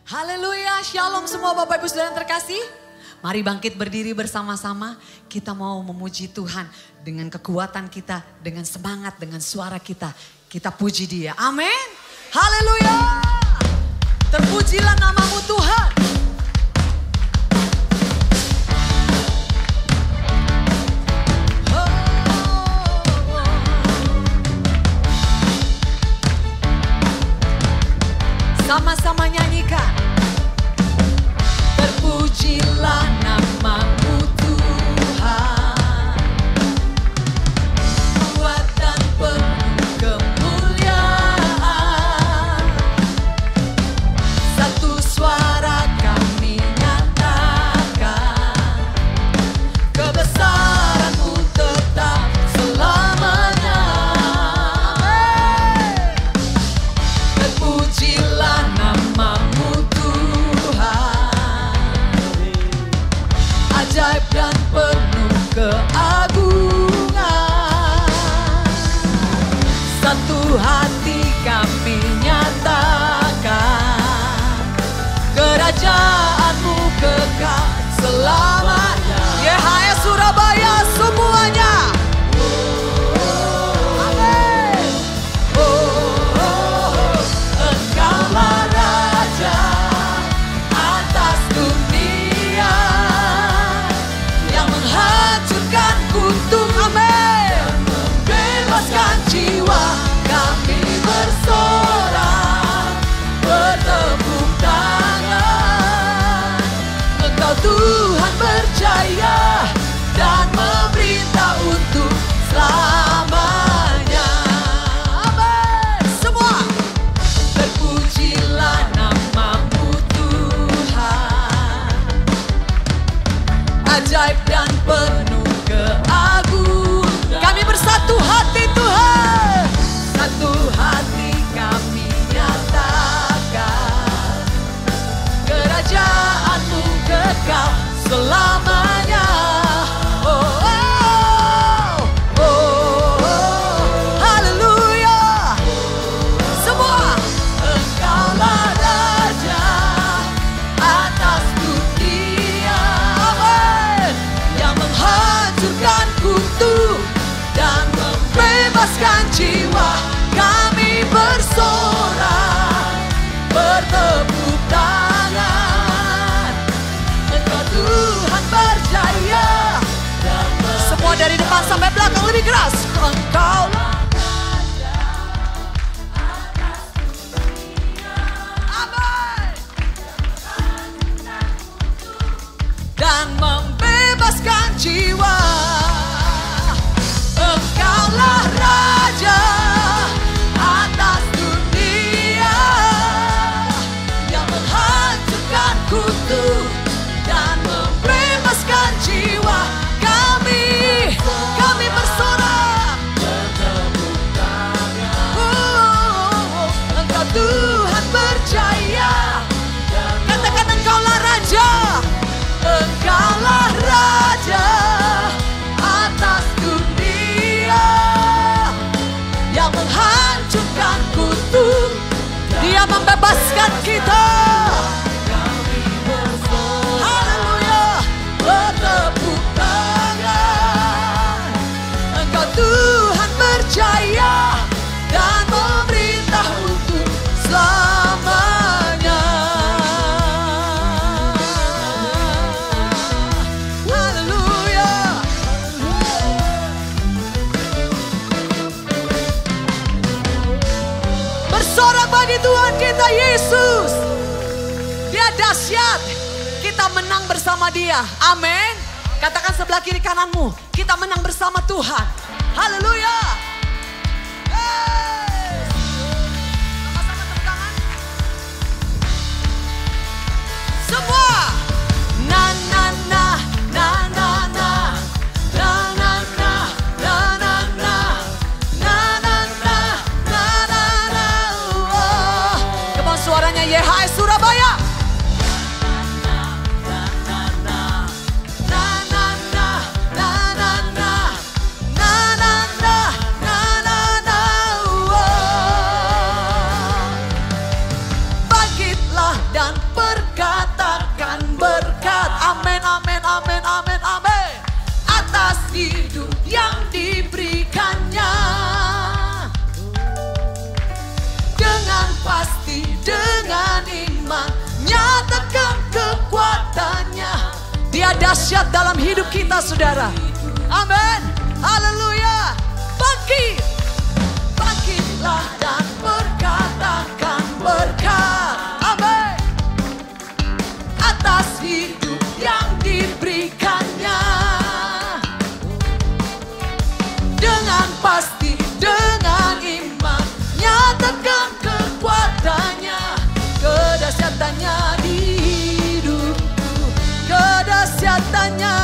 Haleluya, shalom semua Bapak Ibu Saudara yang terkasih. Mari bangkit berdiri bersama-sama. Kita mau memuji Tuhan dengan kekuatan kita, dengan semangat, dengan suara kita. Kita puji Dia. Amin. Haleluya. Terpujilah namamu Tuhan. Sama-sama nyanyikan. Terpujilah namamu Tuhan, kuat dan penuh kemuliaan. Satu suara kami nyatakan, kebesaran-Mu tetap selamanya. Terpujilah namamu Tuhan, ajaib dan penuh keagungan. Satu hati kami nyatakan, kerajaan-Mu kekal selamanya. YHS Surabaya semuanya. Amin. Engkaulah Raja atas dunia, yang menghancurkan kutuk, amin, membebaskan jiwa. Kami bersorak, bertepuk tangan. Engkau Tuhan berjaya dan memerintah untuk selamanya. Amin. Semua. Terpujilah namamu Tuhan, ajaib dan penuh keagungan. Kami bersatu hati Tuhan, satu hati kami nyatakan, kerajaan-Mu kekal selamanya. Oh, oh, oh, oh. Haleluya. Semua. Engkaulah Raja atas dunia, amin, yang menghancurkan kutuk dan membebaskan jiwa. Kami bersorak, bertepuk tangan. Engkau Tuhan berjaya. Semua dari depan sampai belakang lebih keras. Engkaulah dan membebaskan jiwa. Engkaulah Raja atas dunia, yang menghancurkan kutuk dan membebaskan jiwa. Kami bersorak, bertepuk tangan. Engkau Tuhan berjaya. Katakan Engkaulah Raja. Engkaulah Raja atas dunia, yang menghancurkan kutuk. Dia membebaskan kita. Haleluya. Bertepuk tangan. Engkau Tuhan berjaya dan memerintah untuk selamanya. Haleluya. Bersorak bagi Tuhan kita Yesus. Dia dahsyat. Kita menang bersama Dia. Amin. Katakan sebelah kiri kananmu, kita menang bersama Tuhan. Haleluya. Hey. Sama-sama tepuk tangan. Semua. Na na na na na na na na na na na na na na na na na na. Come on, suaranya YHS Surabaya. Na na na na na na na na na iman, nyatakan kekuatannya. Dia dahsyat dalam hidup kita, saudara. Amin. Haleluya. Bangkit. Bangkitlah dan berkatakan berkat. Amin. Atas hidup yang diberikannya. Dengan pasti, dengan iman, nyatakan kekuatannya, kedahsyatannya di hidupku, kedahsyatannya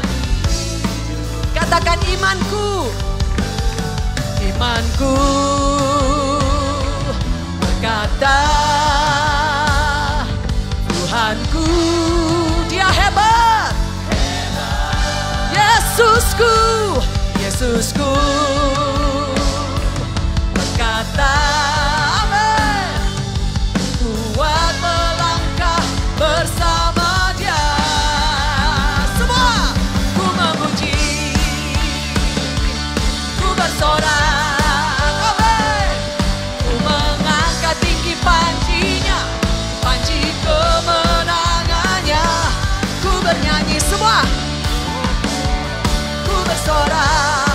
di hidupku. Katakan imanku, imanku berkata, Tuhanku dia hebat. Yesusku, Yesusku berkata, amin. Kuat melangkah bersama dia. Semua ku memuji, ku bersorak, amin. Ku mengangkat tinggi pancinya, panci kemenangannya. Ku bernyanyi semua, bersorak,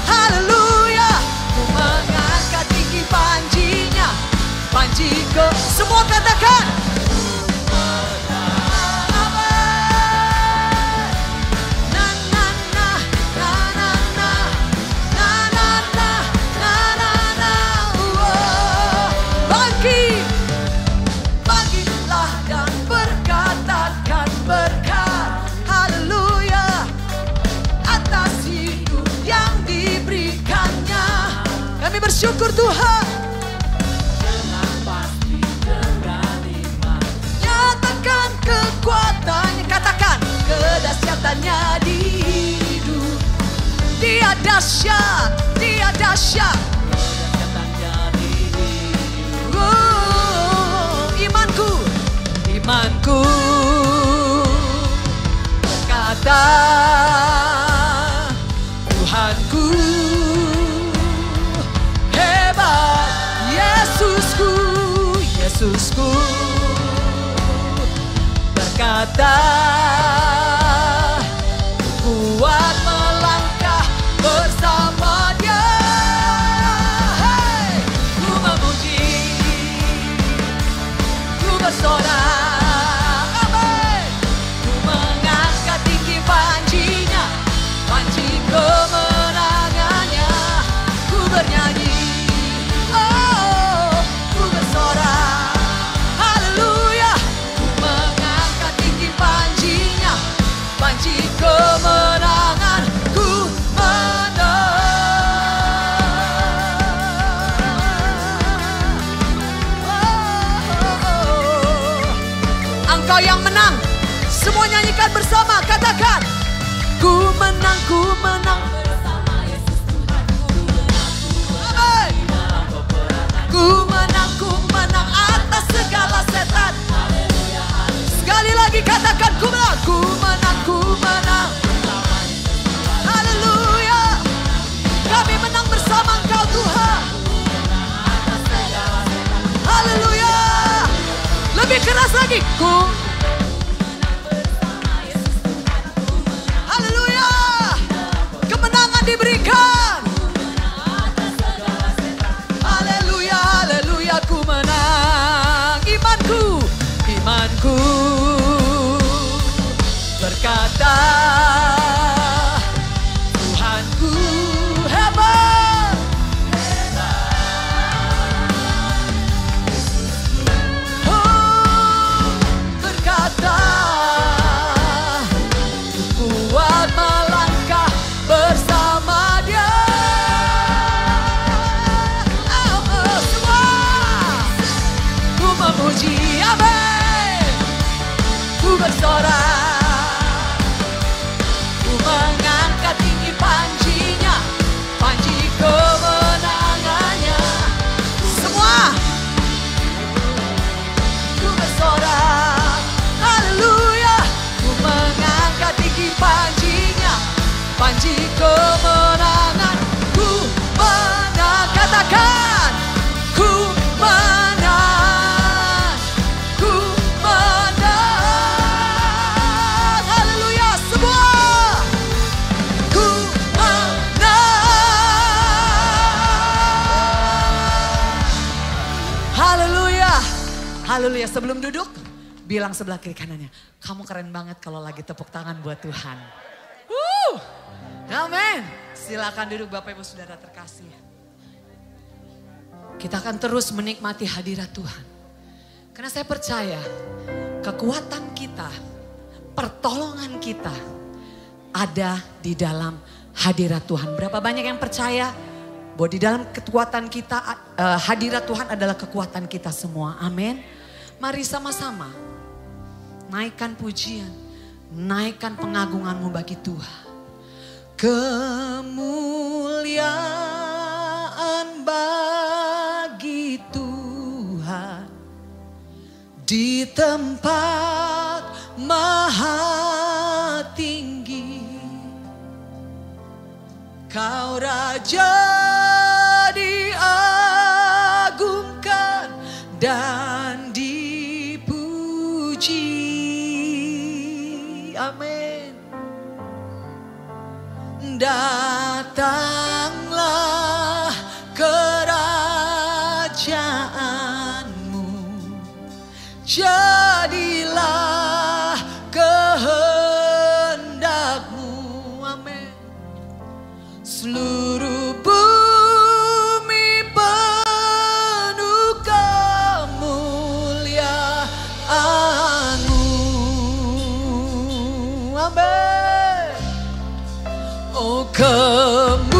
haleluya. Ku mengangkat tinggi pancinya, panci ke semua katakan. Bangkit, bangkitlah dan berkatakan berkat, haleluya. Atas hidup yang diberikannya, kami bersyukur Tuhan. Dengan pasti, dengan iman, nyatakan kekuatannya, katakan kedahsyatannya di hidup. Dia dahsyat, dia dahsyat. Kedahsyatannya di hidup. Imanku, imanku berkata, Tuhanku hebat. Yesusku, Yesusku berkata, kuat melangkah bersama dia. Hey, ku memuji, ku bersorak, amin. Ku mengangkat tinggi pancinya, panci kemenangannya. Ku bernyanyi, oh, ku bersorak, haleluya. Ku mengangkat tinggi pancinya, panci kemenangan. Ku menang. Engkau yang menang. Semua nyanyikan bersama, katakan, ku menang, ku menang. Ku menang, ku menang atas segala setan. Sekali lagi katakan, ku menang, ku menang, ku menang. Haleluya. Kami menang bersama Engkau Tuhan. Haleluya. Lebih keras lagi, ku. Haleluya. Kemenangan diberikan. Haleluya, haleluya, ku menang. Imanku, imanku berkata, Tuhanku hebat. Oh, berkata, kuat melangkah bersama dia. Semua ku memuji, amin. Ku bersorak, ku mengangkat tinggi pancinya, panci kemenangannya. Semua ku bersorak, haleluya. Ku mengangkat tinggi pancinya, panci kemenangan. Ku menang, katakan, ku menang. Haleluya. Sebelum duduk, bilang sebelah kiri kanannya, kamu keren banget kalau lagi tepuk tangan buat Tuhan. Amin. Silakan duduk Bapak Ibu Saudara terkasih. Kita akan terus menikmati hadirat Tuhan. Karena saya percaya kekuatan kita, pertolongan kita ada di dalam hadirat Tuhan. Berapa banyak yang percaya bahwa di dalam kekuatan kita, hadirat Tuhan adalah kekuatan kita semua. Amin. Mari sama-sama naikkan pujian, naikkan pengagunganmu bagi Tuhan. Kemuliaan bagi Tuhan di tempat maha tinggi. Kau Raja diagungkan dan dipuji. Amin. Datanglah kerajaanmu, jadilah kehendakmu. Amin. Seluruh bumi penuh kemuliaan-Mu. Amin. Oh, kemuliaan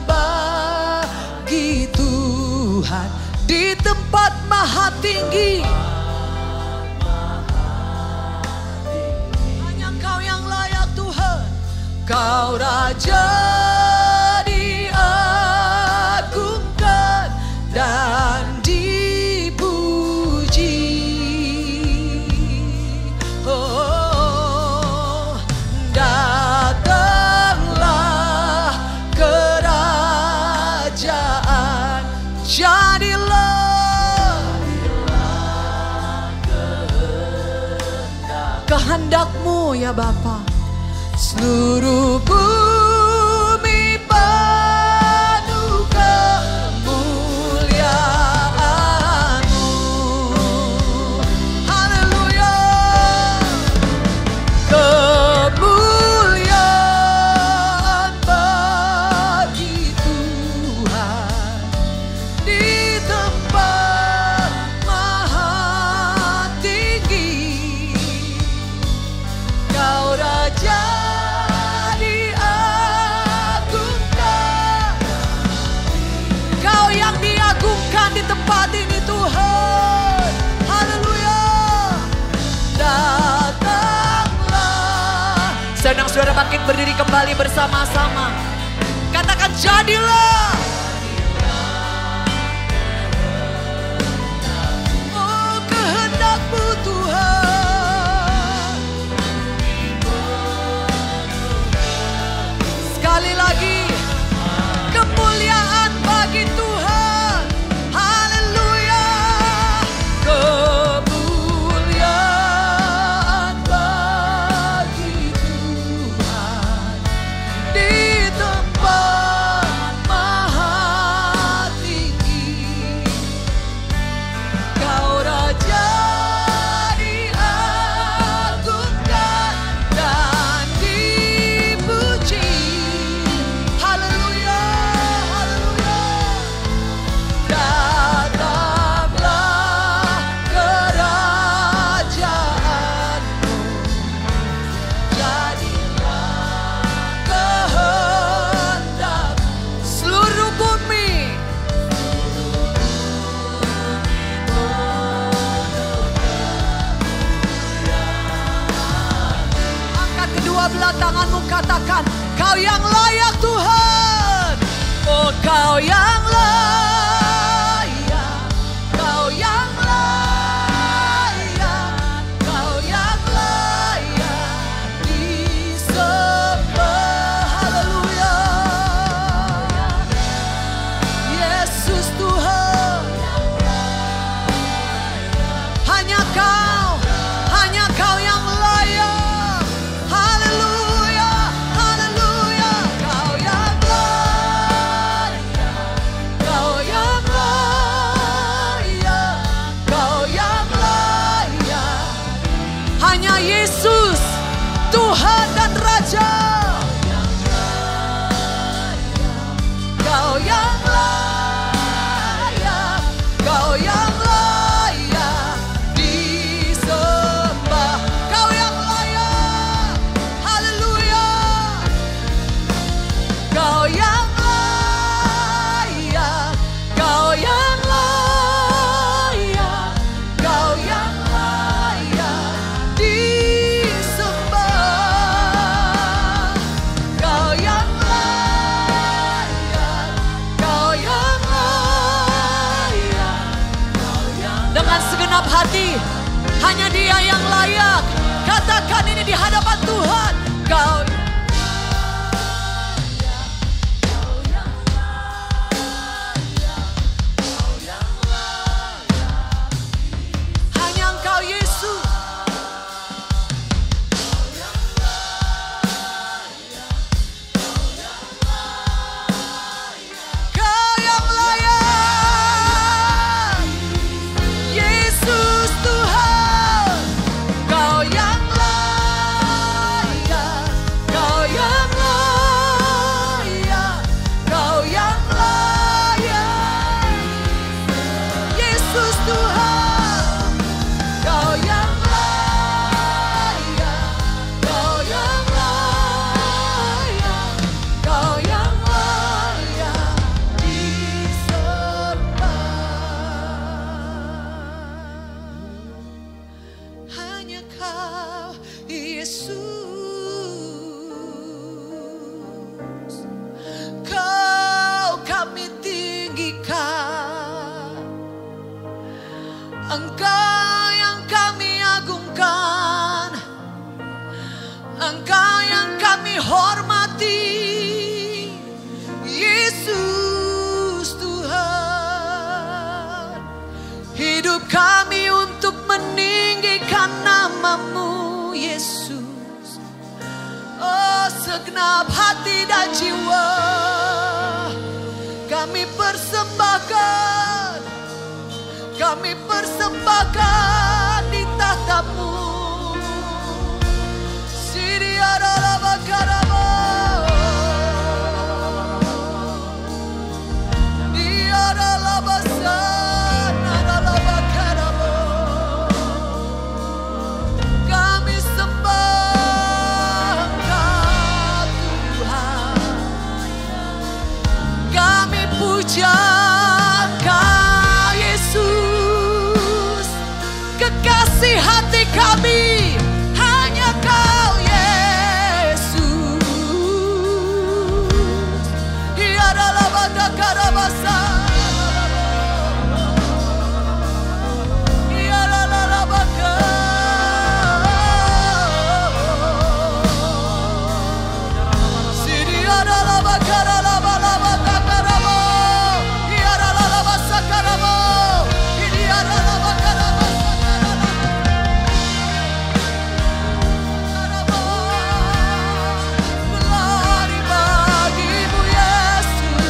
bagi Tuhan di tempat maha tinggi. Hanya Kau yang layak Tuhan. Kau Raja diagungkan dan dipuji. Oh, datanglah kerajaan, jadilah kehendak-Mu ya Bapa. Seluruh bumi penuh kemuliaan-Mu. Haleluya. Kemuliaan bagi Tuhan di tempat maha tinggi. Kau Raja diagungkan. Kau yang diagungkan di tempat ini Tuhan. Haleluya. Datanglah. Saya undang saudara bangkit berdiri kembali bersama-sama. Katakan jadilah. Oh, kehendak-Mu Tuhan. Sekali lagi, kemuliaan bagi Tuhan. Haleluya. Kemuliaan bagi Tuhan di tempat maha tinggi. Kau Raja diagungkan dan dipuji. Haleluya, haleluya. Datanglah kerajaan-Mu, jadilah kehendak seluruh bumi. Angkat kedua belah tanganmu, katakan, Kau yang layak Tuhan. Oh, Kau yang layak, Kau yang layak, Kau yang layak disembah. Haleluya. Yesus Tuhan. Hanya Kau yang layak. Haleluya, haleluya. Kau yang layak. Raja, Kau yang layak, Kau yang layak disembah. Kau yang layak, haleluya. Kau yang layak, Kau yang layak, Kau yang layak disembah. Kau yang layak, Kau yang layak, Kau yang dengan segenap hati, hanya Dia yang layak. Katakan ini di hadapan Tuhan. Kau hanya Engkau Yesus. Kau yang layak, Yesus Tuhan. Kau yang layak, Kau yang layak, Kau yang layak, Yesus Tuhan. Kau yang layak, Kau yang layak, Kau yang layak disembah. Hanya Kau Yesus, Kau kami tinggikan. Engkau yang kami agungkan, Engkau yang kami hormati, Yesus Tuhan. Hidup kami untuk meninggikan nama-Mu, Yesus. Oh, segenap hati dan jiwa kami persembahkan, kami persembahkan di tahta-Mu. Siri adalah bakarabo, Dia adalah basan, adalah bakarabo. Kami sembah Engkau Tuhan, kami puja Engkau Yesus. Kekasih hati kami, hanya Kau Yesus. Ia adalah batakarabasa, Ia adalah bakar. Sini adalah bakar, adalah batakarabo. Ia adalah basakarabo. Ini adalah bakarabo. Glory bagi-Mu Yesus.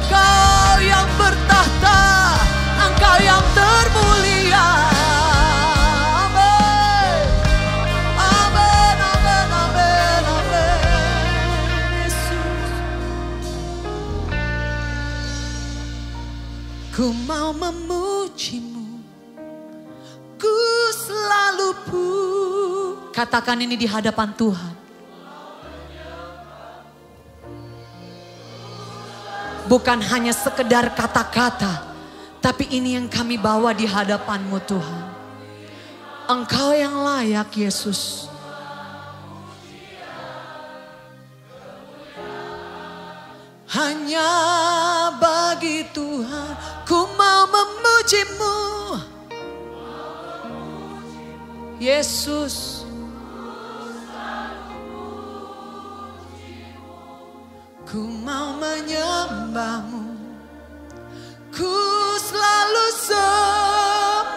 Kau yang bertahta, Engkau yang termulia. Amin. Amin, amin, amin, amin. Yesus. Ku mau memuji-Mu, ku selalu katakan ini di hadapan Tuhan. Bukan hanya sekedar kata-kata, tapi ini yang kami bawa di hadapan-Mu Tuhan. Engkau yang layak Yesus. Hanya bagi Tuhan ku mau memuji-Mu, Yesus. Ku mau menyembah-Mu, ku selalu sembah-Mu.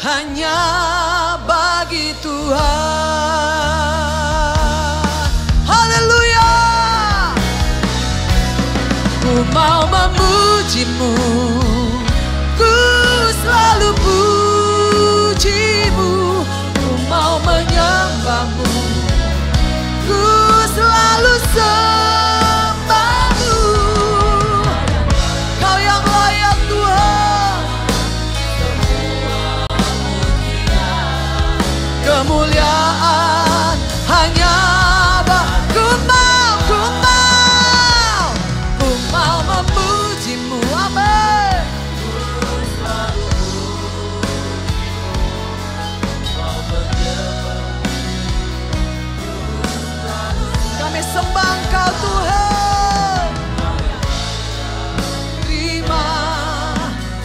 Hanya bagi Tuhan. Haleluya. memujimu, ku selalu pujimu, ku mau menyembahmu, ku selalu sembahmu. Kau yang layak Tuhan, kemuliaan hanya ku mau memujimu, amin. Kami sembah Engkau Tuhan, terima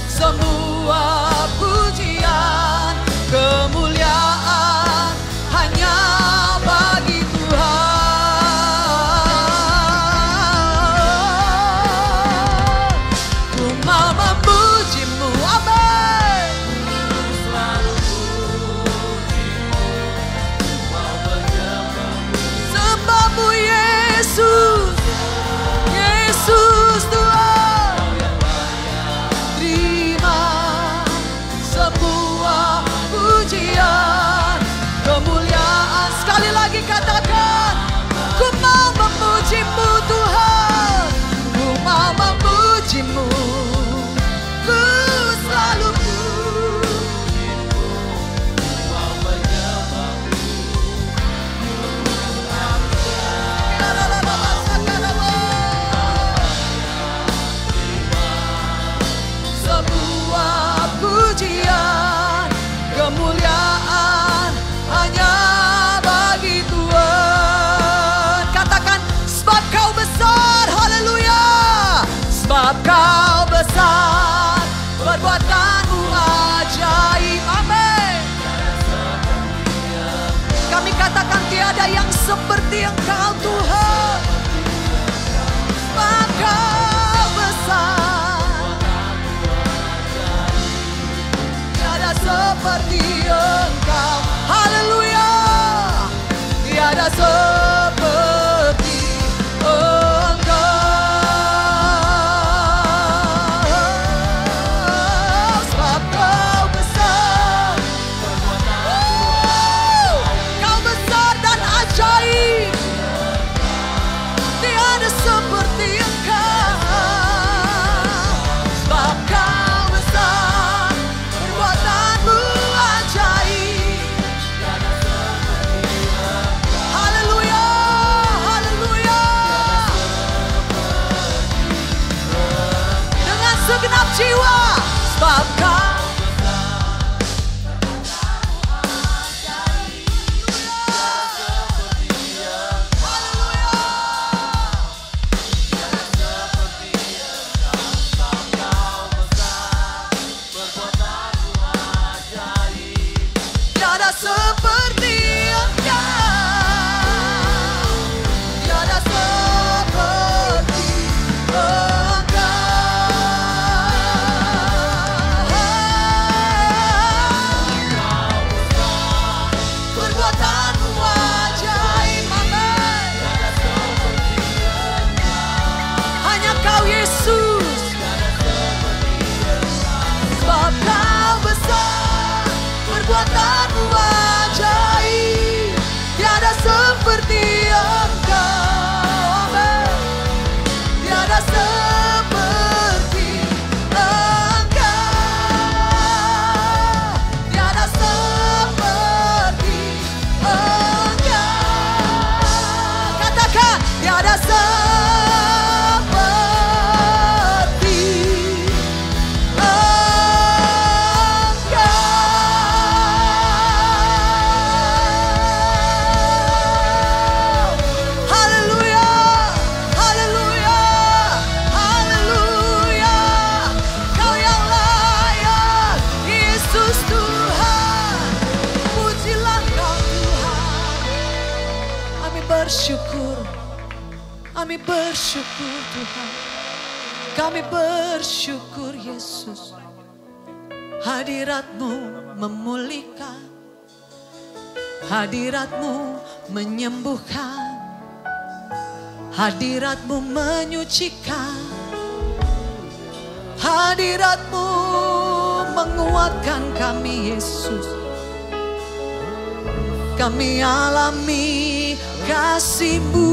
semua pujian, kemuliaan hanya bagi Tuhan. Ku mau memujimu, amin. Sembahmu Yesus, Yesus Tuhan. Terima semua pujian, kemuliaan. Sekali lagi katakan, ku mau memujimu Tuhan, ku mau memujimu, ku selalu sebuah pujian, kemuliaan hanya bagi Tuhan. Katakan, sebab Kau besar, haleluya. Sebab Kau besar, perbuatanmu ajaib, amin. Kami katakan tiada yang seperti Engkau Tuhan. Sebab Kau besar, tiada seperti Engkau, haleluya. Tiada seperti Engkau. Sebab Kau besar, Kau besar dan ajaib, tiada seperti Engkau. Sebab Kau besar, perbuatanmu ajaib. Haleluya, haleluya. Dengan segenap jiwa, sebab Kau tiada seperti Engkau, tiada seperti Engkau. Perbuatanmu ajaib, amin. Hanya Kau Yesus, sebab Kau besar, perbuatanmu ajaib, tiada seperti Engkau, amin. Tiada seperti Engkau, tiada seperti Engkau. Katakan, tiada seperti Haleluya, haleluya, haleluya. Kau yang layak, Yesus Tuhan. Pujilah Kau Tuhan. Kami bersyukur, kami bersyukur Tuhan. Kami bersyukur Yesus. Hadirat-Mu memulihkan, hadirat-Mu menyembuhkan, hadirat-Mu menyucikan, Hadirat-Mu menguatkan kami Yesus. Kami alami kasih-Mu.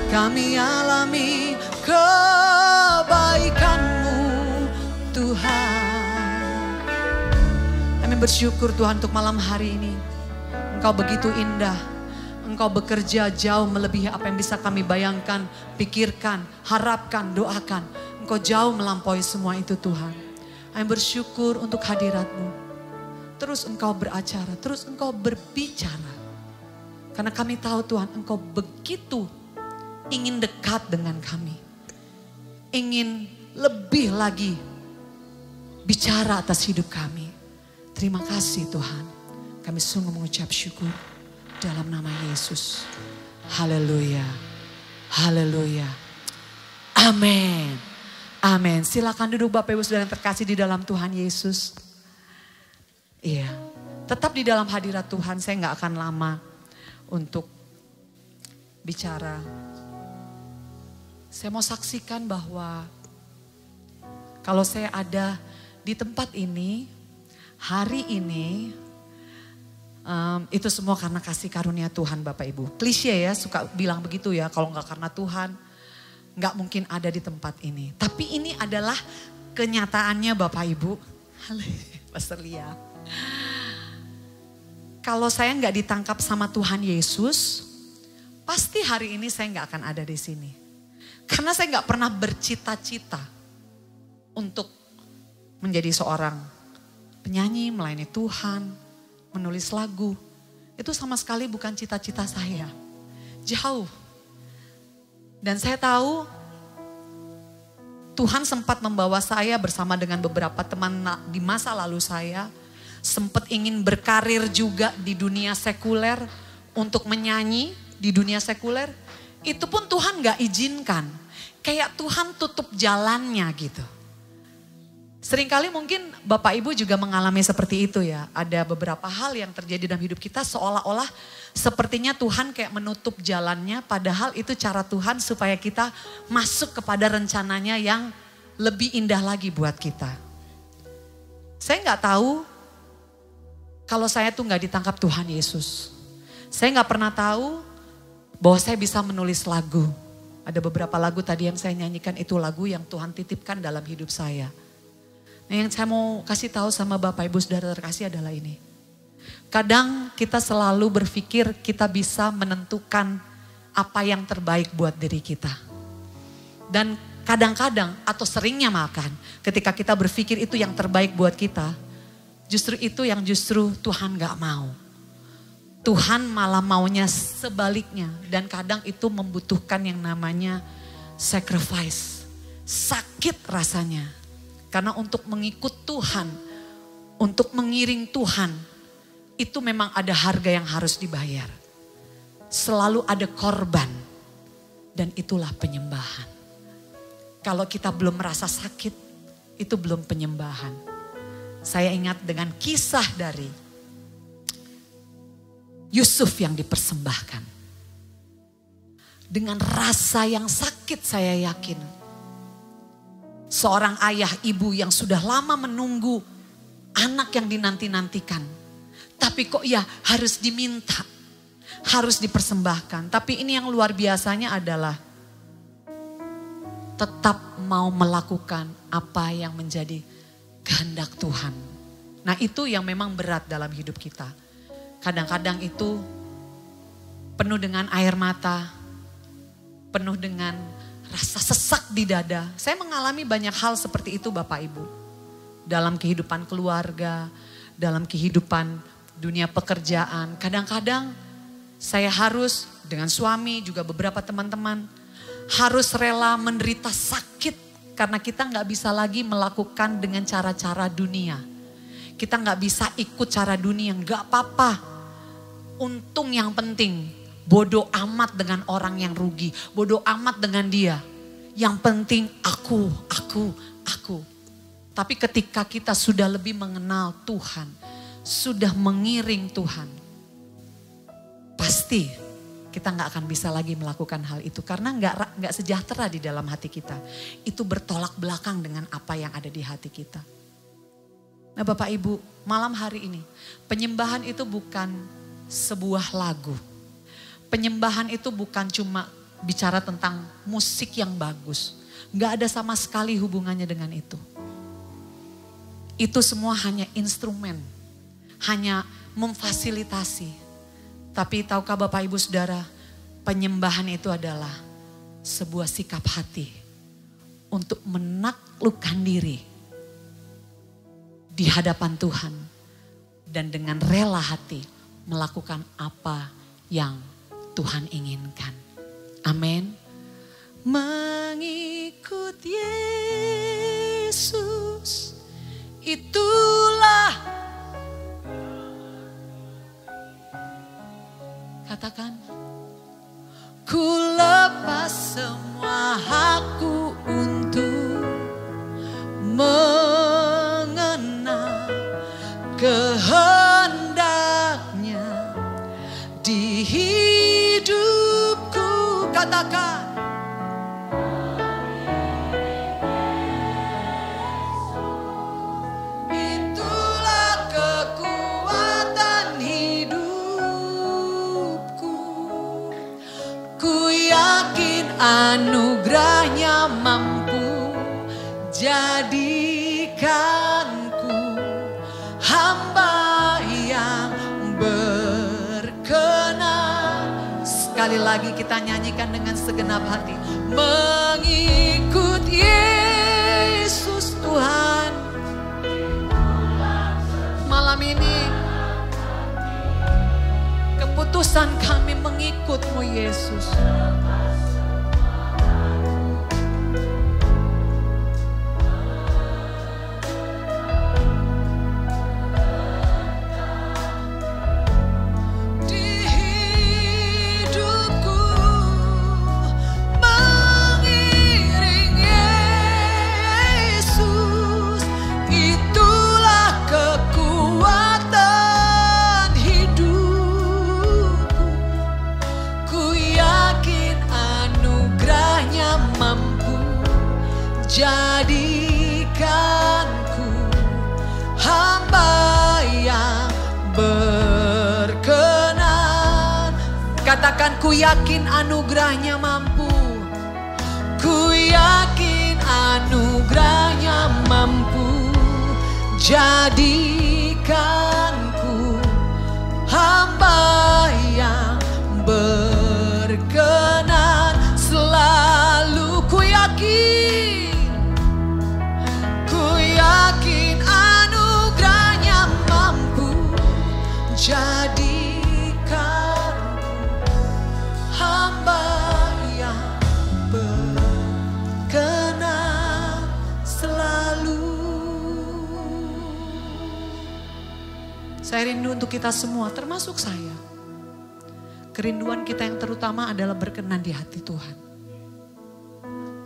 Kami alami kebaikan-Mu Tuhan. Kami bersyukur Tuhan untuk malam hari ini. Engkau begitu indah. Engkau bekerja jauh melebihi apa yang bisa kami bayangkan, pikirkan, harapkan, doakan. Engkau jauh melampaui semua itu Tuhan. Kami bersyukur untuk hadirat-Mu. Terus Engkau beracara, terus Engkau berbicara. Karena kami tahu Tuhan, Engkau begitu ingin dekat dengan kami. Ingin lebih lagi bicara atas hidup kami. Terima kasih Tuhan. Kami sungguh mengucap syukur dalam nama Yesus. Haleluya. Haleluya. Amin. Amin. Silakan duduk Bapak Ibu Saudara yang terkasih di dalam Tuhan Yesus. Iya. Tetap di dalam hadirat Tuhan. Saya gak akan lama untuk bicara. Saya mau saksikan bahwa kalau saya ada di tempat ini, hari ini, itu semua karena kasih karunia Tuhan Bapak Ibu. Klise ya, suka bilang begitu ya, kalau gak karena Tuhan, gak mungkin ada di tempat ini. Tapi ini adalah kenyataannya Bapak Ibu. Pastor Lia. Kalau saya gak ditangkap sama Tuhan Yesus, pasti hari ini saya gak akan ada di sini. Karena saya gak pernah bercita-cita untuk menjadi seorang penyanyi, melayani Tuhan, menulis lagu. Itu sama sekali bukan cita-cita saya. Jauh. Dan saya tahu Tuhan sempat membawa saya bersama dengan beberapa teman di masa lalu saya. Sempat ingin berkarir juga di dunia sekuler. Untuk menyanyi di dunia sekuler. Itu pun Tuhan gak izinkan. Kayak Tuhan tutup jalannya gitu. Seringkali mungkin Bapak Ibu juga mengalami seperti itu ya. Ada beberapa hal yang terjadi dalam hidup kita seolah-olah sepertinya Tuhan kayak menutup jalannya. Padahal itu cara Tuhan supaya kita masuk kepada rencananya yang lebih indah lagi buat kita. Saya gak tahu kalau saya tuh gak ditangkap Tuhan Yesus. Saya gak pernah tahu bahwa saya bisa menulis lagu. Ada beberapa lagu tadi yang saya nyanyikan itu lagu yang Tuhan titipkan dalam hidup saya. Nah yang saya mau kasih tahu sama Bapak Ibu Saudara terkasih adalah ini. Kadang kita selalu berpikir kita bisa menentukan apa yang terbaik buat diri kita. Dan kadang-kadang atau seringnya makan ketika kita berpikir itu yang terbaik buat kita. Justru itu yang justru Tuhan gak mau. Tuhan malah maunya sebaliknya. Dan kadang itu membutuhkan yang namanya sacrifice. Sakit rasanya. Karena untuk mengikut Tuhan, untuk mengiring Tuhan, itu memang ada harga yang harus dibayar. Selalu ada korban. Dan itulah penyembahan. Kalau kita belum merasa sakit, itu belum penyembahan. Saya ingat dengan kisah dari Yusuf yang dipersembahkan. Dengan rasa yang sakit saya yakin. Seorang ayah ibu yang sudah lama menunggu anak yang dinanti-nantikan. Tapi kok ya harus diminta. Harus dipersembahkan. Tapi ini yang luar biasanya adalah tetap mau melakukan apa yang menjadi kehendak Tuhan. Nah itu yang memang berat dalam hidup kita. Kadang-kadang itu penuh dengan air mata, penuh dengan rasa sesak di dada. Saya mengalami banyak hal seperti itu Bapak Ibu. Dalam kehidupan keluarga, dalam kehidupan dunia pekerjaan. Kadang-kadang saya harus dengan suami juga beberapa teman-teman harus rela menderita sakit. Karena kita gak bisa lagi melakukan dengan cara-cara dunia. Kita gak bisa ikut cara dunia, gak apa-apa. Untung yang penting, bodoh amat dengan orang yang rugi. Bodoh amat dengan dia. Yang penting aku. Tapi ketika kita sudah lebih mengenal Tuhan, sudah mengiring Tuhan, pasti kita nggak akan bisa lagi melakukan hal itu. Karena nggak sejahtera di dalam hati kita. Itu bertolak belakang dengan apa yang ada di hati kita. Nah Bapak Ibu, malam hari ini penyembahan itu bukan sebuah lagu. Penyembahan itu bukan cuma bicara tentang musik yang bagus. Nggak ada sama sekali hubungannya dengan itu. Itu semua hanya instrumen, hanya memfasilitasi. Tapi tahukah Bapak Ibu Saudara, penyembahan itu adalah sebuah sikap hati untuk menaklukkan diri di hadapan Tuhan. Dan dengan rela hati melakukan apa yang Tuhan inginkan. Amin. Mengikut Yesus itulah, katakan, ku lepas semua hakku untuk mengenal kehendaknya di hidupku. Katakan, itulah kekuatan hidupku. Ku yakin anugerahnya mampu jadikanku hamba yang berkenan. Sekali lagi kita nyanyikan dengan segenap hati. Mengikut Yesus Tuhan. Malam ini keputusan kami mengikut-Mu Yesus. Jadikanku hamba yang berkenan. Katakan, ku yakin anugerahnya mampu. Ku yakin anugerahnya mampu jadikanku hamba yang berkenan. Selalu ku yakin anugerahnya mampu jadikanku hamba yang berkenan selalu. Saya rindu untuk kita semua, termasuk saya. Kerinduan kita yang terutama adalah berkenan di hati Tuhan.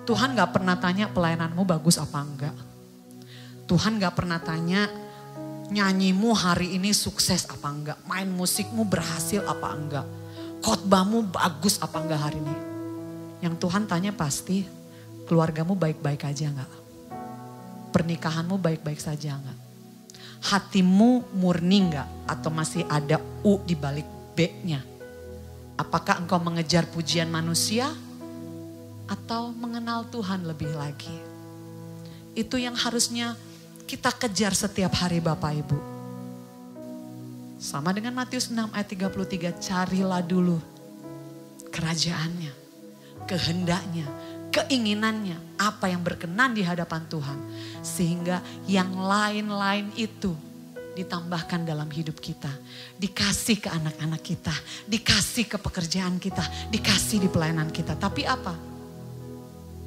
Tuhan gak pernah tanya pelayananmu bagus apa enggak. Tuhan gak pernah tanya nyanyimu hari ini sukses apa enggak. Main musikmu berhasil apa enggak. Khotbahmu bagus apa enggak hari ini. Yang Tuhan tanya pasti keluargamu baik-baik aja enggak. Pernikahanmu baik-baik saja enggak. Hatimu murni enggak atau masih ada U di balik B-nya. Apakah engkau mengejar pujian manusia atau mengenal Tuhan lebih lagi. Itu yang harusnya kita kejar setiap hari Bapak Ibu. Sama dengan Matius 6 ayat 33, carilah dulu kerajaannya, kehendaknya, keinginannya, apa yang berkenan di hadapan Tuhan. Sehingga yang lain-lain itu ditambahkan dalam hidup kita. Dikasih ke anak-anak kita, dikasih ke pekerjaan kita, dikasih di pelayanan kita. Tapi apa?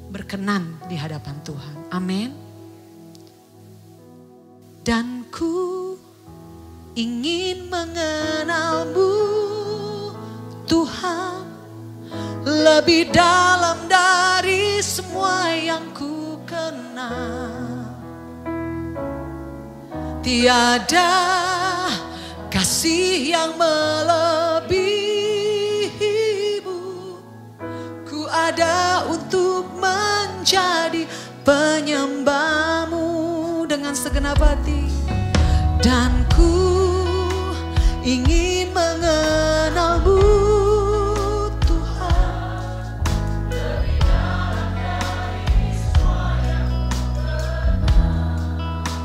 Berkenan di hadapan Tuhan. Amin. Dan ku ingin mengenal-Mu Tuhan lebih dalam dari semua yang ku kenal. Tiada kasih yang melebihi dengan segenap hati. Dan ku ingin mengenalmu Tuhan, lebih dalam dari semua yang ku kenal.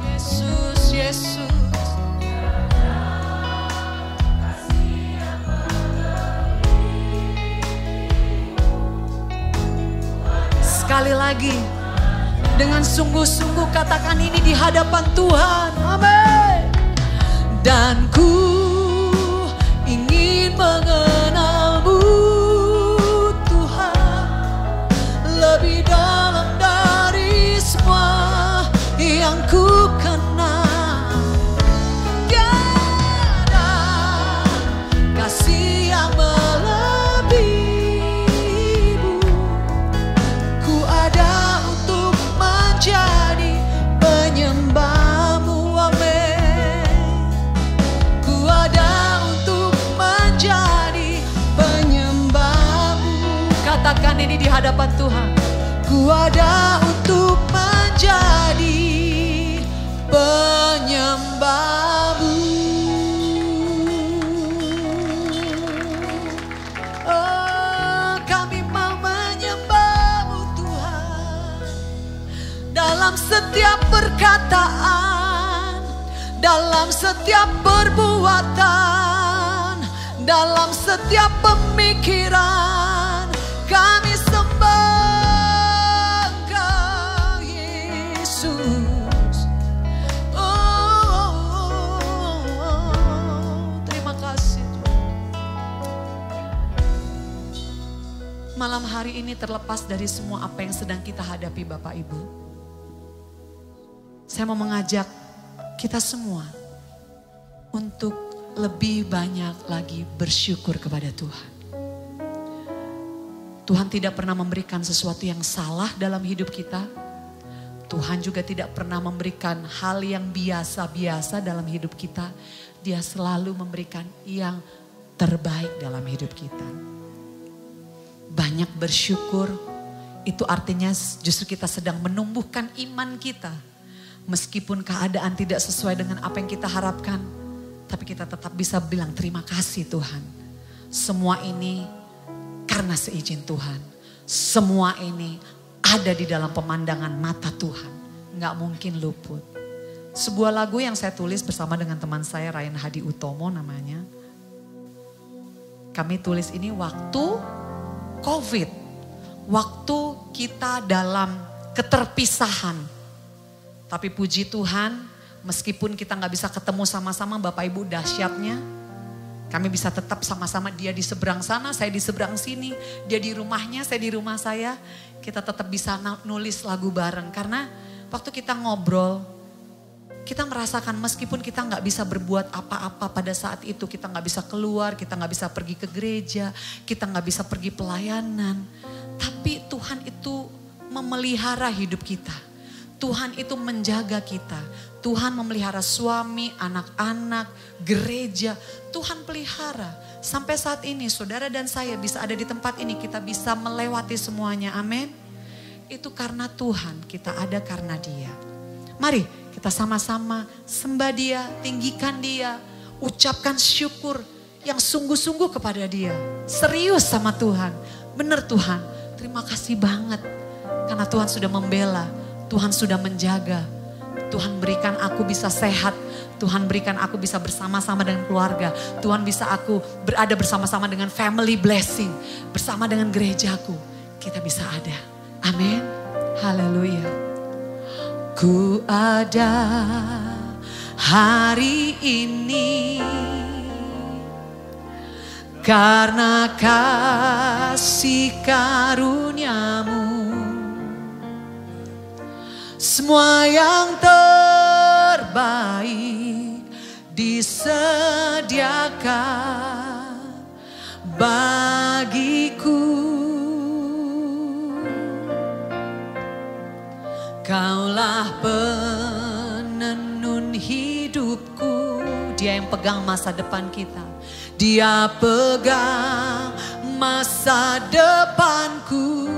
Yesus, Yesus. Sekali lagi, dengan sungguh-sungguh katakan ini di hadapan Tuhan. Amin. Dan ku ingin mengenalmu Tuhan, lebih dalam dari semua yang ku kenal. Tiada kasih yang melebihimu. Ku ada untuk menjadi penyembahmu. Amin. Ku ada untuk menjadi penyembahmu. Katakan ini di hadapan Tuhan. Ku ada untuk menjadi penyembahmu. Oh, kami mau menyembahmu Tuhan, dalam setiap perkataan, dalam setiap perbuatan, dalam setiap pemikiran. Kami sembah Engkau Yesus. Terima kasih Tuhan. Malam hari ini terlepas dari semua apa yang sedang kita hadapi Bapak Ibu, saya mau mengajak kita semua untuk lebih banyak lagi bersyukur kepada Tuhan. Tuhan tidak pernah memberikan sesuatu yang salah dalam hidup kita. Tuhan juga tidak pernah memberikan hal yang biasa-biasa dalam hidup kita. Dia selalu memberikan yang terbaik dalam hidup kita. Banyak bersyukur, itu artinya justru kita sedang menumbuhkan iman kita. Meskipun keadaan tidak sesuai dengan apa yang kita harapkan, tapi kita tetap bisa bilang terima kasih Tuhan. Semua ini karena seizin Tuhan. Semua ini ada di dalam pemandangan mata Tuhan. Nggak mungkin luput. Sebuah lagu yang saya tulis bersama dengan teman saya Ryan Hadi Utomo namanya. Kami tulis ini waktu COVID. Waktu kita dalam keterpisahan. Tapi puji Tuhan, meskipun kita nggak bisa ketemu sama-sama, Bapak Ibu dahsyatnya, kami bisa tetap sama-sama, dia di seberang sana, saya di seberang sini, dia di rumahnya, saya di rumah saya, kita tetap bisa nulis lagu bareng. Karena waktu kita ngobrol, kita merasakan meskipun kita nggak bisa berbuat apa-apa pada saat itu, kita nggak bisa keluar, kita nggak bisa pergi ke gereja, kita nggak bisa pergi pelayanan, tapi Tuhan itu memelihara hidup kita. Tuhan itu menjaga kita. Tuhan memelihara suami, anak-anak, gereja. Tuhan pelihara. Sampai saat ini saudara dan saya bisa ada di tempat ini. Kita bisa melewati semuanya. Amin. Itu karena Tuhan. Kita ada karena Dia. Mari kita sama-sama sembah Dia. Tinggikan Dia. Ucapkan syukur yang sungguh-sungguh kepada Dia. Serius sama Tuhan. Benar Tuhan. Terima kasih banget. Karena Tuhan sudah membela. Tuhan sudah menjaga. Tuhan berikan aku bisa sehat. Tuhan berikan aku bisa bersama-sama dengan keluarga. Tuhan bisa aku berada bersama-sama dengan family blessing. Bersama dengan gerejaku. Kita bisa ada. Amin. Haleluya. Ku ada hari ini karena kasih karuniamu. Semua yang terbaik disediakan bagiku. Kaulah penenun hidupku. Dia yang pegang masa depan kita. Dia pegang masa depanku.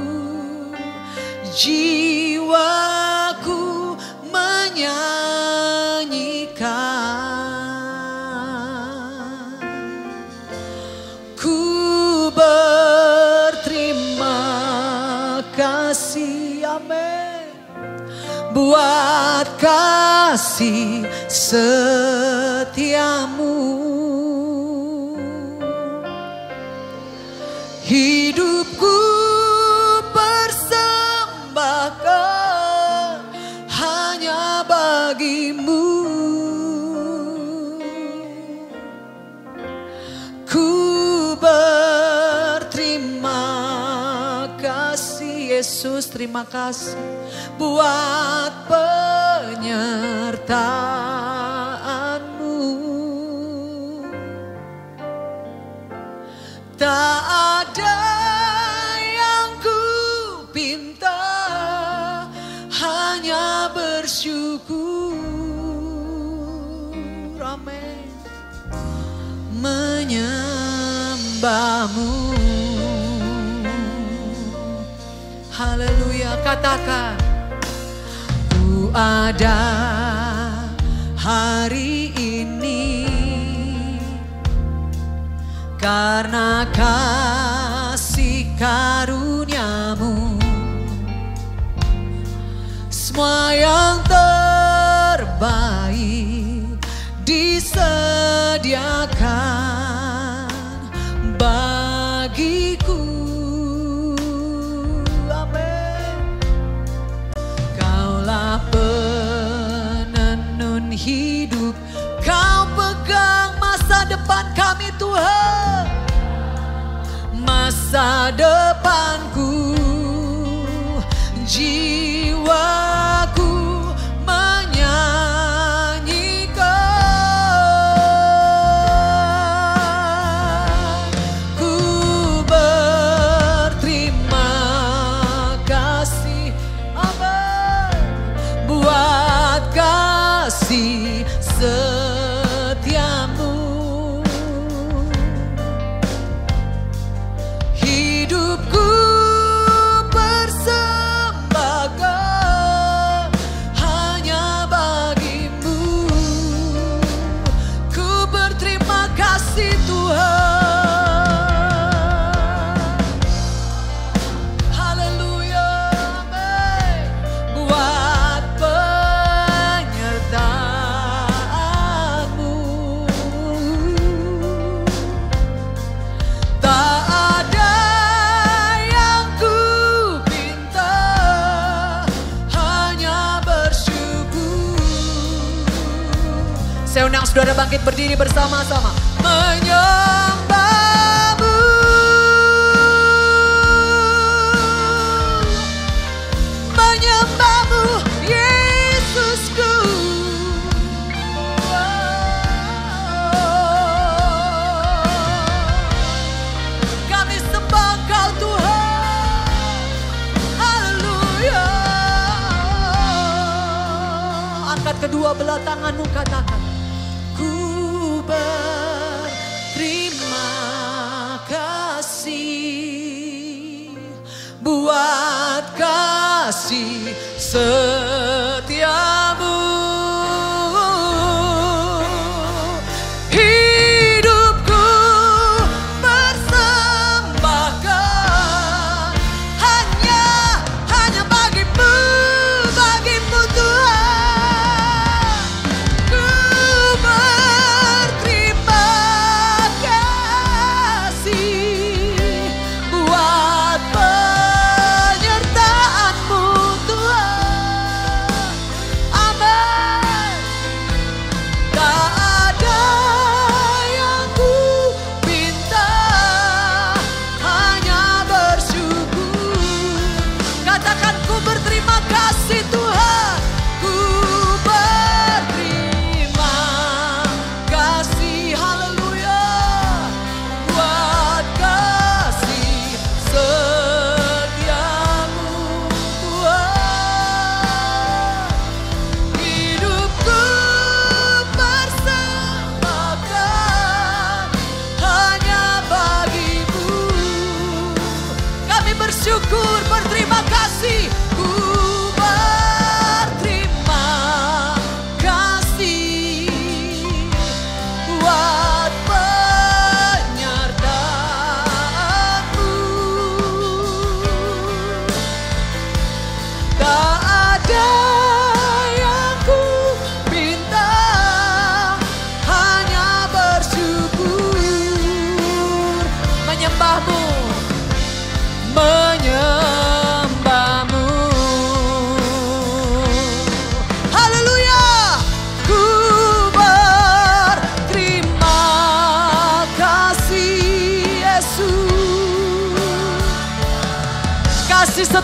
Jiwaku menyatu kasih setiamu. Hidupku persembahkan hanya bagimu. Ku berterima kasih Yesus, terima kasih buat penyertaan-Mu. Tak ada yang ku pinta, hanya bersyukur. Amin. Menyembah-Mu. Haleluya, katakan. Ku ada hari ini karena kasih karunia-Mu. Semua yang terbaik disediakan bagiku. Amin. Kaulah penenun hidup, Kau pegang masa depan kami Tuhan. Masa depanku, jiwaku menyanyikan. Ku berterima kasih Abah buat kasih setiamu. Hidupku persembahkan hanya bagimu. Ku berterima kasih Tuhan. Haleluya, amin. Buat penyertaan-Mu. Tak ada yang ku pinta, hanya bersyukur. Saya undang saudara bangkit berdiri bersama-sama. Menyembah-Mu. Menyembah-Mu, Yesusku. Kami sembah Engkau Tuhan. Haleluya. Angkat kedua belah tanganmu, katakan. Ku berterima kasih buat kasih setiamu. Hidupku persembahkan hanya bagimu, bagimu Tuhan. Ku berterima kasih buat penyertaan-Mu Tuhan.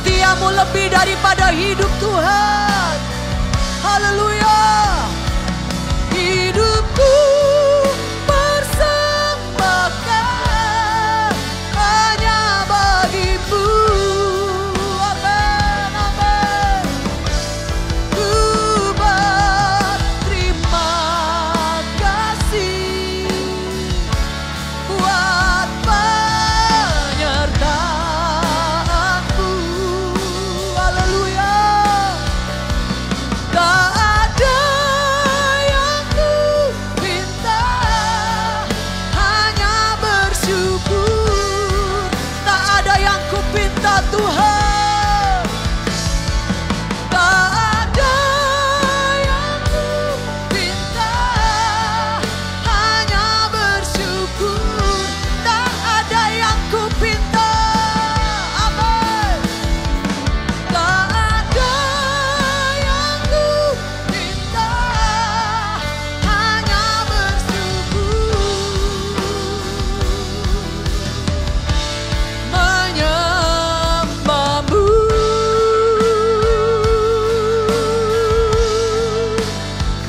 Setiamu lebih daripada hidup Tuhan. Haleluya. Hidupku persembahkan hanya bagimu. Amin, amin. Ku berterima kasih buat penyertaanmu. Haleluya. Tak ada yang ku minta, hanya bersyukur. Tak ada yang ku pinta Tuhan. Tak ada yang ku pinta, hanya bersyukur. Tak ada yang ku pinta. Amin. Tak ada yang ku pinta, hanya bersyukur. Menyembahmu,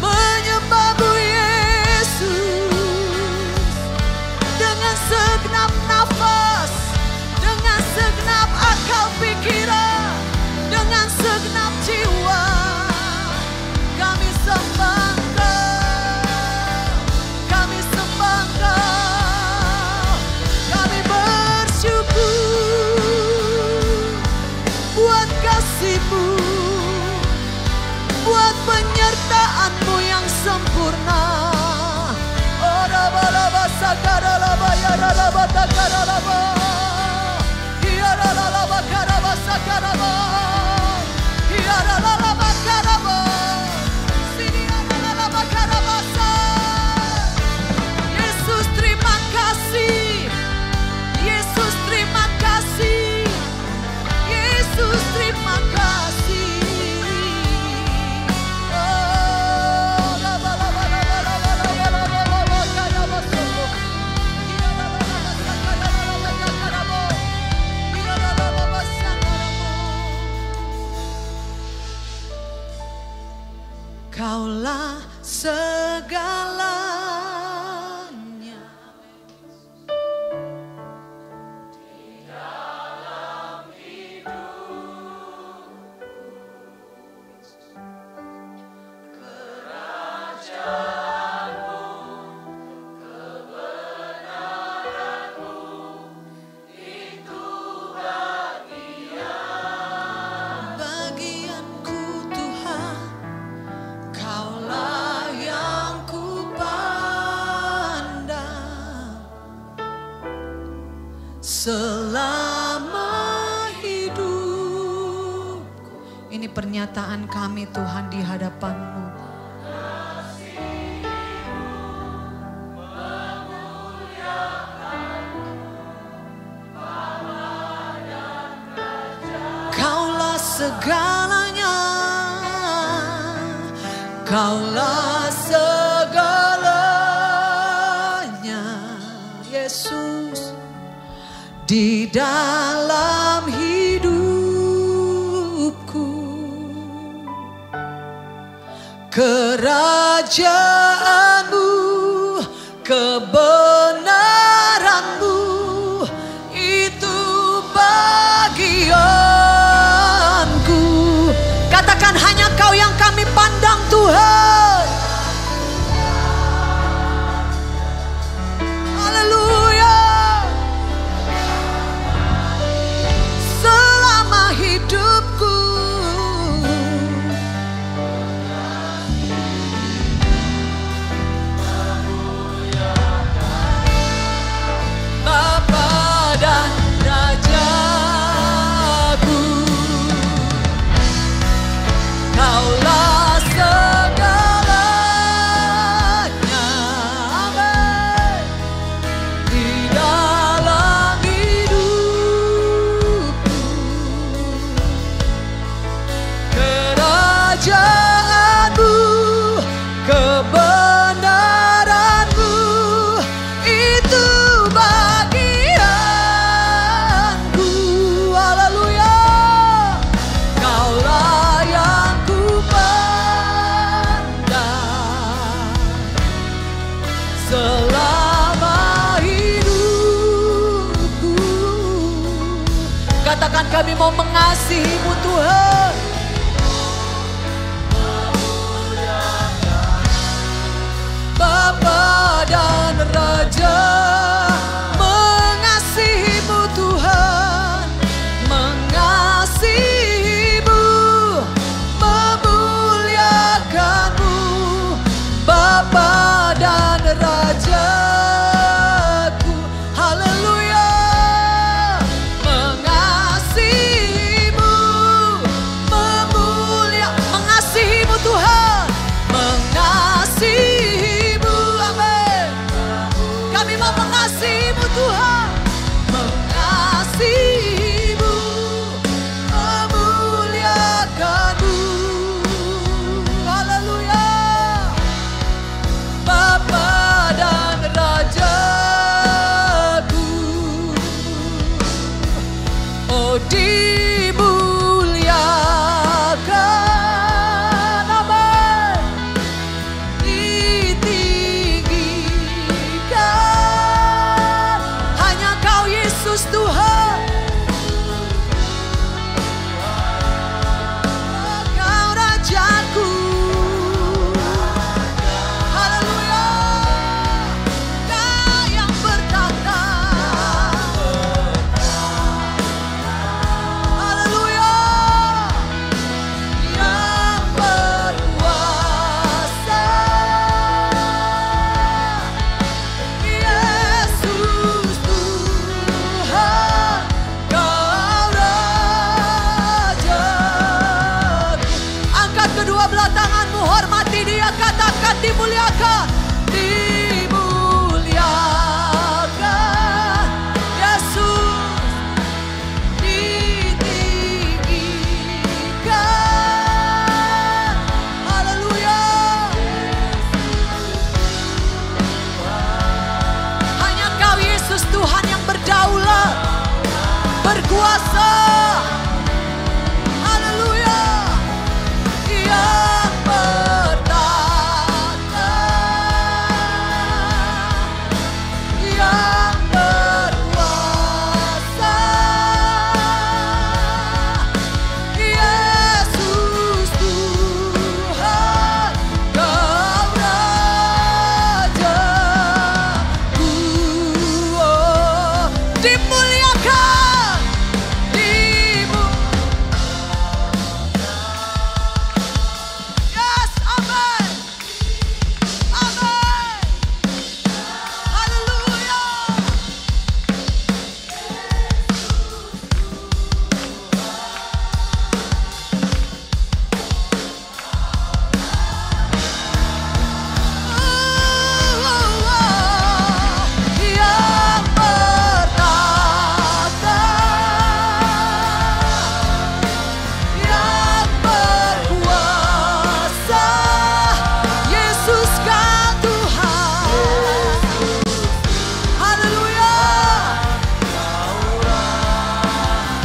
menyembahmu Yesus, dengan segenap nafas, dengan segenap akal pikiran, dengan segenap jiwa. Kami sembah Engkau, kami sembah Engkau, kami bersyukur buat kasih-Mu, buat penyertaan-Mu yang sempurna. Ora balaba sakara laba ya laba takara laba. Ya laba karaba sakara laba. Ya laba karaba. Sini laba karaba sa. Yesus terima kasih. Yesus terima kasih. Yesus terima kasih. Oh, laba laba laba laba laba laba laba karaba soko. Ya laba sakara laba karaba. Ya laba sakara. Kaulah segalanya. Bagianku Tuhan, Kaulah yang ku pandang selama hidupku. Ini pernyataan kami Tuhan di hadapan-Mu. Kaulah segalanya, Kaulah segalanya, Yesus, di dalam hidupku. Kerajaan-Mu, kebenaran-Mu, itu bagianku. Katakan, hanya Kau yang kami pandang Tuhan. Haleluya. Selama hidupku, Tuhan, kami mau mengasihi-Mu Tuhan. Bapa dan Raja, mengasihi-Mu Tuhan, mengasihi-Mu, memuliakan-Mu, Bapa dan Rajaku, haleluya. Mengasihi-Mu, mengasihi-Mu Tuhan, mengasihi-Mu, amin. Kami mau mengasihi-Mu Tuhan, mengasihi-Mu, memuliakan-Mu, haleluya. Bapa dan Rajaku, oh dimuliakan, amin. Ditinggikan, hanya Kau Yesus Tuhan. Kau Rajaku, haleluya. Kau yang bertata, haleluya. Yang berkuasa, Yesus Tuhan, Kau Rajaku. Angkat kedua belah tanganmu, hormati Dia, katakan dimuliakan, dimuliakan. Yesus ditinggikan, haleluya. Hanya Kau Yesus Tuhan yang berdaulat, berkuasa, haleluya. Yang bertata, yang berkuasa, Yesus Tuhan, Kau Rajaku, oh, dimuliakan, yes, amin, amin, haleluya. Yang bertata, yang berkuasa, Yesus Kau Tuhan, haleluya.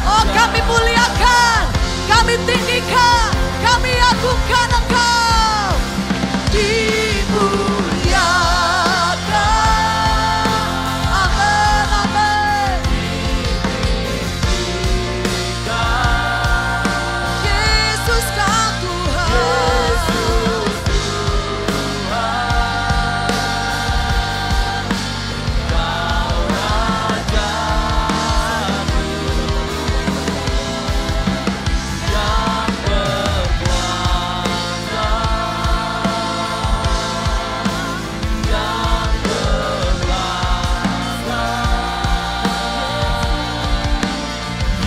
Oh, kami muliakan, kami tinggikan, kami agungkan Engkau. Dimuliakan, amin, amin. Yesus Kau Tuhan,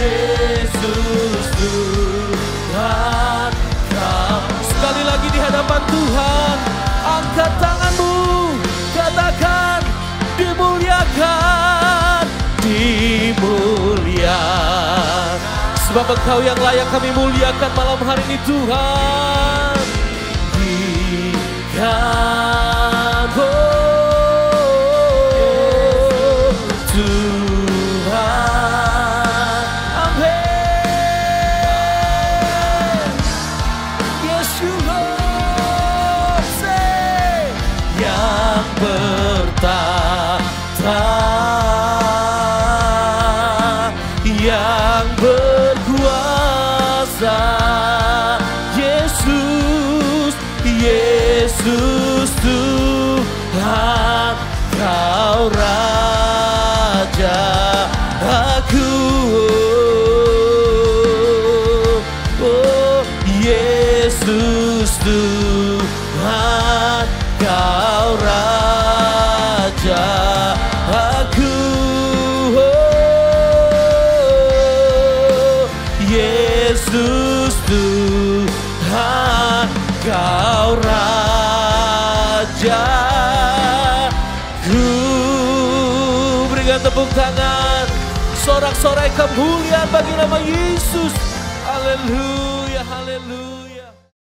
Yesus Tuhan, Kau. Sekali lagi di hadapan Tuhan, angkat tanganmu, katakan dimuliakan, dimuliakan. Sebab Engkau yang layak kami muliakan malam hari ini Tuhan. Dimuliakan, oh, Tuhan, amin. Yes, you Lord, say, yang bertata, yang Tuhan, Kau Raja aku. Oh Yesus Tuhan, Kau Raja aku. Oh Yesus Tuhan, Kau Raja ku. Berikan tepuk tangan, sorak-sorai kemuliaan bagi nama Yesus. Haleluya, haleluya.